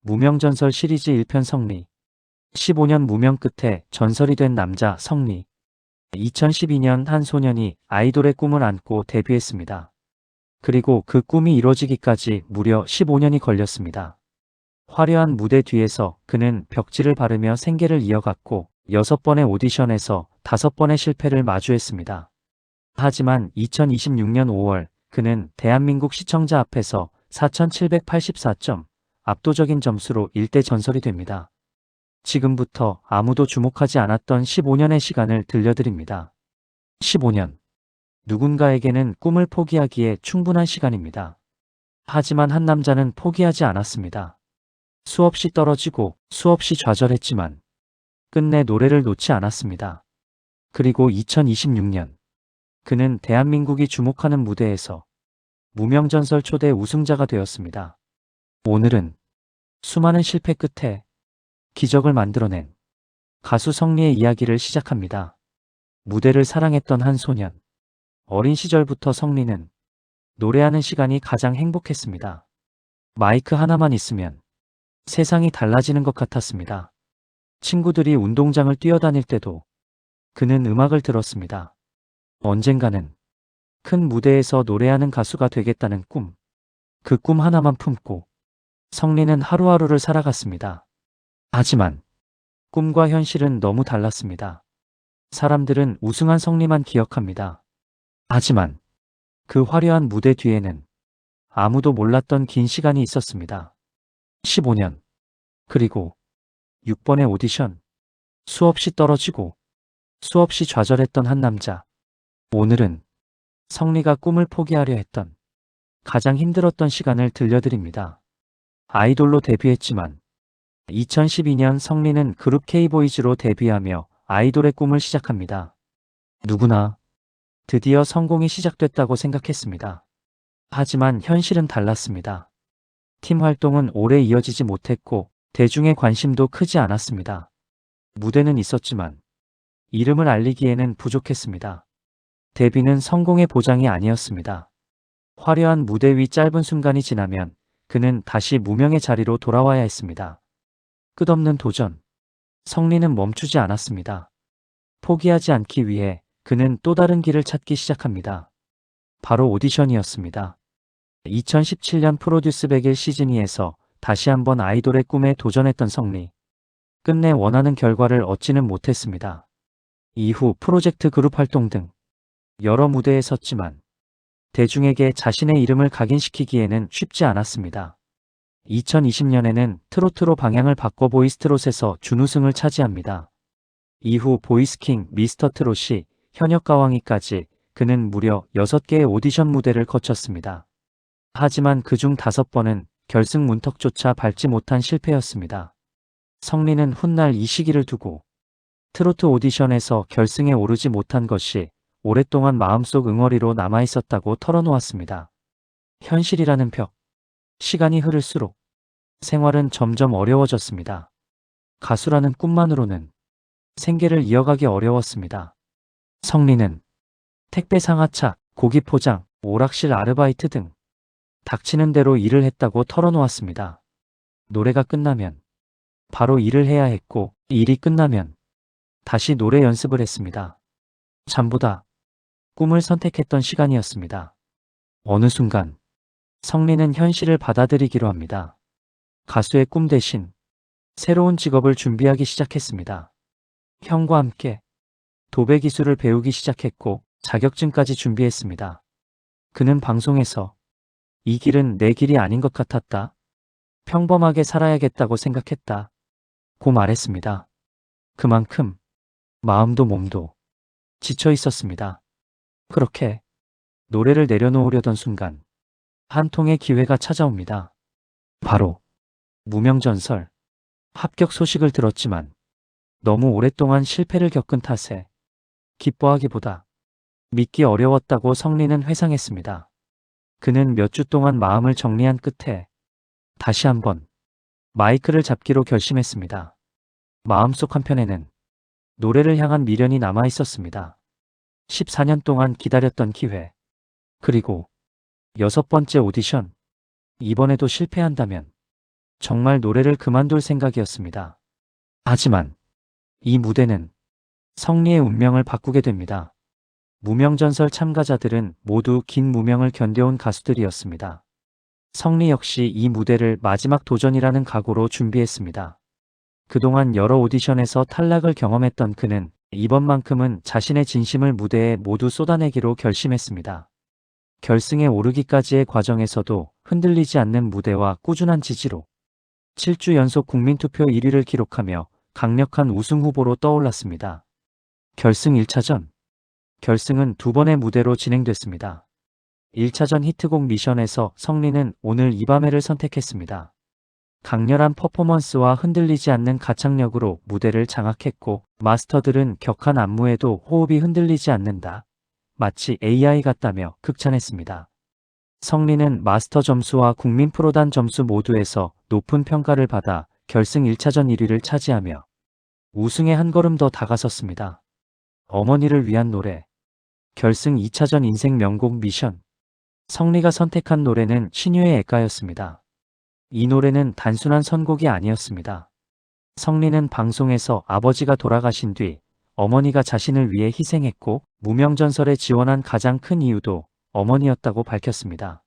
무명전설 시리즈 1편 성리. 15년 무명 끝에 전설이 된 남자 성리. 2012년 한 소년이 아이돌의 꿈을 안고 데뷔했습니다. 그리고 그 꿈이 이루어지기까지 무려 15년이 걸렸습니다. 화려한 무대 뒤에서 그는 벽지를 바르며 생계를 이어갔고 6번의 오디션에서 5번의 실패를 마주했습니다. 하지만 2026년 5월 그는 대한민국 시청자 앞에서 4,784점, 압도적인 점수로 일대 전설이 됩니다. 지금부터 아무도 주목하지 않았던 15년의 시간을 들려드립니다. 15년. 누군가에게는 꿈을 포기하기에 충분한 시간입니다. 하지만 한 남자는 포기하지 않았습니다. 수없이 떨어지고 수없이 좌절했지만 끝내 노래를 놓지 않았습니다. 그리고 2026년 그는 대한민국이 주목하는 무대에서 무명전설 초대 우승자가 되었습니다. 오늘은 수많은 실패 끝에 기적을 만들어낸 가수 성리의 이야기를 시작합니다. 무대를 사랑했던 한 소년. 어린 시절부터 성리는 노래하는 시간이 가장 행복했습니다. 마이크 하나만 있으면 세상이 달라지는 것 같았습니다. 친구들이 운동장을 뛰어다닐 때도 그는 음악을 들었습니다. 언젠가는 큰 무대에서 노래하는 가수가 되겠다는 꿈. 그 꿈 하나만 품고 성리는 하루하루를 살아갔습니다. 하지만 꿈과 현실은 너무 달랐습니다. 사람들은 우승한 성리만 기억합니다. 하지만 그 화려한 무대 뒤에는 아무도 몰랐던 긴 시간이 있었습니다. 15년. 그리고 6번의 오디션. 수없이 떨어지고 수없이 좌절했던 한 남자. 오늘은 성리가 꿈을 포기하려 했던 가장 힘들었던 시간을 들려드립니다. 아이돌로 데뷔했지만 2012년 성리는 그룹 K보이즈로 데뷔하며 아이돌의 꿈을 시작합니다. 누구나 드디어 성공이 시작됐다고 생각했습니다. 하지만 현실은 달랐습니다. 팀 활동은 오래 이어지지 못했고 대중의 관심도 크지 않았습니다. 무대는 있었지만 이름을 알리기에는 부족했습니다. 데뷔는 성공의 보장이 아니었습니다. 화려한 무대 위 짧은 순간이 지나면 그는 다시 무명의 자리로 돌아와야 했습니다. 끝없는 도전. 성리는 멈추지 않았습니다. 포기하지 않기 위해 그는 또 다른 길을 찾기 시작합니다. 바로 오디션이었습니다. 2017년 프로듀스 100일 시즌2에서 다시 한번 아이돌의 꿈에 도전했던 성리. 끝내 원하는 결과를 얻지는 못했습니다. 이후 프로젝트 그룹 활동 등 여러 무대에 섰지만 대중에게 자신의 이름을 각인시키기에는 쉽지 않았습니다. 2020년에는 트로트로 방향을 바꿔 보이스트롯에서 준우승을 차지합니다. 이후 보이스킹, 미스터 트롯이 현역 가왕이까지 그는 무려 6개의 오디션 무대를 거쳤습니다. 하지만 그중 5번은 결승 문턱조차 밟지 못한 실패였습니다. 성리는 훗날 이 시기를 두고 트로트 오디션에서 결승에 오르지 못한 것이 오랫동안 마음속 응어리로 남아있었다고 털어놓았습니다. 현실이라는 벽. 시간이 흐를수록 생활은 점점 어려워졌습니다. 가수라는 꿈만으로는 생계를 이어가기 어려웠습니다. 성리는 택배 상하차, 고기 포장, 오락실 아르바이트 등 닥치는 대로 일을 했다고 털어놓았습니다. 노래가 끝나면 바로 일을 해야 했고 일이 끝나면 다시 노래 연습을 했습니다. 잠보다 꿈을 선택했던 시간이었습니다. 어느 순간 성리는 현실을 받아들이기로 합니다. 가수의 꿈 대신 새로운 직업을 준비하기 시작했습니다. 형과 함께 도배 기술을 배우기 시작했고 자격증까지 준비했습니다. 그는 방송에서 이 길은 내 길이 아닌 것 같았다. 평범하게 살아야겠다고 생각했다. 고 말했습니다. 그만큼 마음도 몸도 지쳐 있었습니다. 그렇게 노래를 내려놓으려던 순간 한 통의 기회가 찾아옵니다. 바로 무명전설. 합격 소식을 들었지만 너무 오랫동안 실패를 겪은 탓에 기뻐하기보다 믿기 어려웠다고 성리는 회상했습니다. 그는 몇 주 동안 마음을 정리한 끝에 다시 한번 마이크를 잡기로 결심했습니다. 마음속 한편에는 노래를 향한 미련이 남아 있었습니다. 14년 동안 기다렸던 기회. 그리고 6번째 오디션. 이번에도 실패한다면 정말 노래를 그만둘 생각이었습니다. 하지만 이 무대는 성리의 운명을 바꾸게 됩니다. 무명전설 참가자들은 모두 긴 무명을 견뎌온 가수들이었습니다. 성리 역시 이 무대를 마지막 도전이라는 각오로 준비했습니다. 그동안 여러 오디션에서 탈락을 경험했던 그는 이번만큼은 자신의 진심을 무대에 모두 쏟아내기로 결심했습니다. 결승에 오르기까지의 과정에서도 흔들리지 않는 무대와 꾸준한 지지로 7주 연속 국민투표 1위를 기록하며 강력한 우승 후보로 떠올랐습니다. 결승 1차전. 결승은 두 번의 무대로 진행됐습니다. 1차전 히트곡 미션에서 성리는 오늘 이 밤에를 선택했습니다. 강렬한 퍼포먼스와 흔들리지 않는 가창력으로 무대를 장악했고, 마스터들은 격한 안무에도 호흡이 흔들리지 않는다, 마치 AI 같다며 극찬했습니다. 성리는 마스터 점수와 국민 프로단 점수 모두에서 높은 평가를 받아 결승 1차전 1위를 차지하며 우승에 한 걸음 더 다가섰습니다. 어머니를 위한 노래. 결승 2차전 인생 명곡 미션. 성리가 선택한 노래는 신유의 애가였습니다. 이 노래는 단순한 선곡이 아니었습니다. 성리는 방송에서 아버지가 돌아가신 뒤 어머니가 자신을 위해 희생했고 무명전설에 지원한 가장 큰 이유도 어머니였다고 밝혔습니다.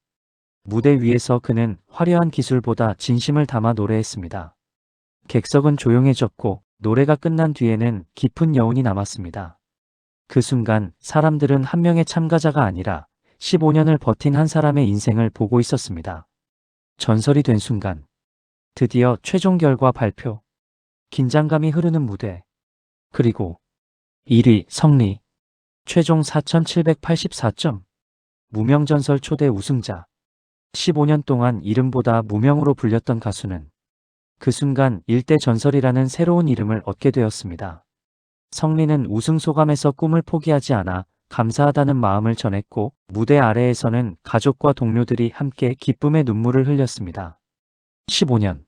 무대 위에서 그는 화려한 기술보다 진심을 담아 노래했습니다. 객석은 조용해졌고 노래가 끝난 뒤에는 깊은 여운이 남았습니다. 그 순간 사람들은 한 명의 참가자가 아니라 15년을 버틴 한 사람의 인생을 보고 있었습니다. 전설이 된 순간. 드디어 최종 결과 발표. 긴장감이 흐르는 무대. 그리고 1위 성리. 최종 4784점. 무명전설 초대 우승자. 15년 동안 이름보다 무명으로 불렸던 가수는 그 순간 일대 전설이라는 새로운 이름을 얻게 되었습니다. 성리는 우승 소감에서 꿈을 포기하지 않아 감사하다는 마음을 전했고 무대 아래에서는 가족과 동료들이 함께 기쁨의 눈물을 흘렸습니다. 15년.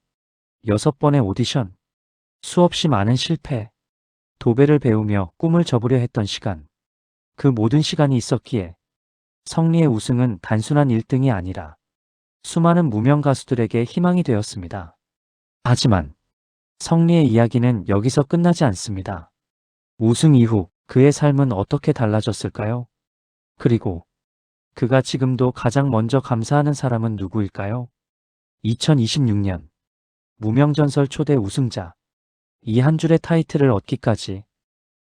6번의 오디션. 수없이 많은 실패. 도배를 배우며 꿈을 접으려 했던 시간. 그 모든 시간이 있었기에 성리의 우승은 단순한 1등이 아니라 수많은 무명 가수들에게 희망이 되었습니다. 하지만 성리의 이야기는 여기서 끝나지 않습니다. 우승 이후 그의 삶은 어떻게 달라졌을까요? 그리고 그가 지금도 가장 먼저 감사하는 사람은 누구일까요? 2026년 무명전설 초대 우승자. 이 한 줄의 타이틀을 얻기까지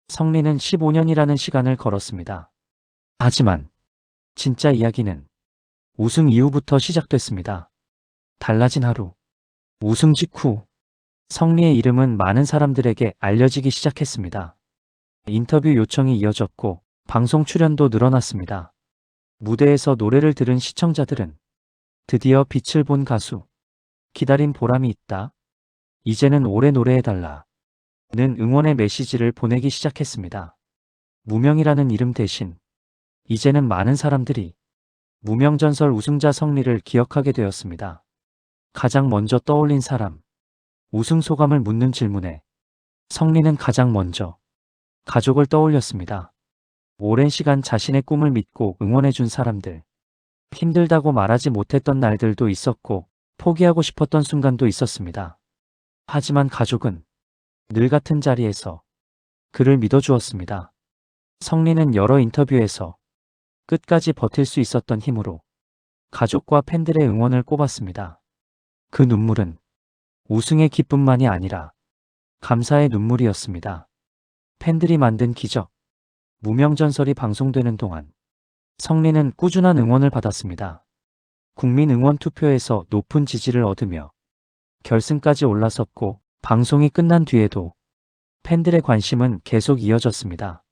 성리는 15년이라는 시간을 걸었습니다. 하지만 진짜 이야기는 우승 이후부터 시작됐습니다. 달라진 하루. 우승 직후 성리의 이름은 많은 사람들에게 알려지기 시작했습니다. 인터뷰 요청이 이어졌고 방송 출연도 늘어났습니다. 무대에서 노래를 들은 시청자들은 드디어 빛을 본 가수. 기다린 보람이 있다. 이제는 오래 노래해달라. 는 응원의 메시지를 보내기 시작했습니다. 무명이라는 이름 대신 이제는 많은 사람들이 무명전설 우승자 성리를 기억하게 되었습니다. 가장 먼저 떠올린 사람. 우승 소감을 묻는 질문에 성리는 가장 먼저 가족을 떠올렸습니다. 오랜 시간 자신의 꿈을 믿고 응원해준 사람들. 힘들다고 말하지 못했던 날들도 있었고 포기하고 싶었던 순간도 있었습니다. 하지만 가족은 늘 같은 자리에서 그를 믿어주었습니다. 성리는 여러 인터뷰에서 끝까지 버틸 수 있었던 힘으로 가족과 팬들의 응원을 꼽았습니다. 그 눈물은 우승의 기쁨만이 아니라 감사의 눈물이었습니다. 팬들이 만든 기적. 무명전설이 방송되는 동안 성리는 꾸준한 응원을 받았습니다. 국민 응원 투표에서 높은 지지를 얻으며 결승까지 올라섰고 방송이 끝난 뒤에도 팬들의 관심은 계속 이어졌습니다.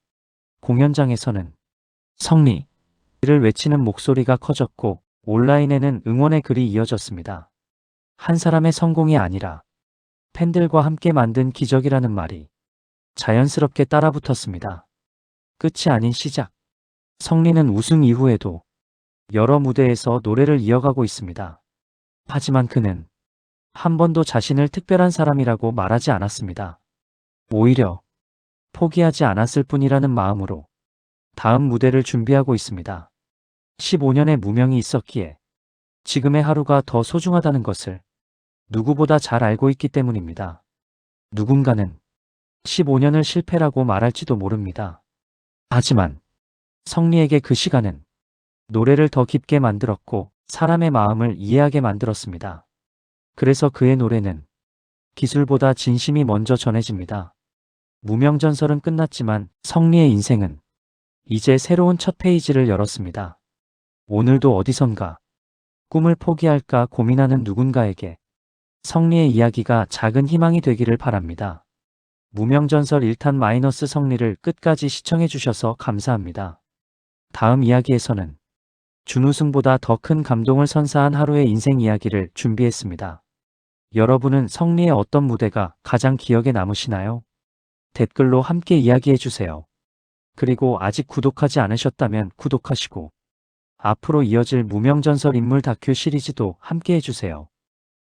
공연장에서는 성리를 외치는 목소리가 커졌고 온라인에는 응원의 글이 이어졌습니다. 한 사람의 성공이 아니라 팬들과 함께 만든 기적이라는 말이 자연스럽게 따라붙었습니다. 끝이 아닌 시작. 성리는 우승 이후에도 여러 무대에서 노래를 이어가고 있습니다. 하지만 그는 한 번도 자신을 특별한 사람이라고 말하지 않았습니다. 오히려 포기하지 않았을 뿐이라는 마음으로 다음 무대를 준비하고 있습니다. 15년의 무명이 있었기에 지금의 하루가 더 소중하다는 것을 누구보다 잘 알고 있기 때문입니다. 누군가는 15년을 실패라고 말할지도 모릅니다. 하지만 성리에게 그 시간은 노래를 더 깊게 만들었고 사람의 마음을 이해하게 만들었습니다. 그래서 그의 노래는 기술보다 진심이 먼저 전해집니다. 무명전설은 끝났지만 성리의 인생은 이제 새로운 첫 페이지를 열었습니다. 오늘도 어디선가 꿈을 포기할까 고민하는 누군가에게 성리의 이야기가 작은 희망이 되기를 바랍니다. 무명전설 1탄 성리를 끝까지 시청해 주셔서 감사합니다. 다음 이야기에서는 준우승보다 더 큰 감동을 선사한 하루의 인생 이야기를 준비했습니다. 여러분은 성리의 어떤 무대가 가장 기억에 남으시나요? 댓글로 함께 이야기해 주세요. 그리고 아직 구독하지 않으셨다면 구독하시고 앞으로 이어질 무명전설 인물 다큐 시리즈도 함께 해주세요.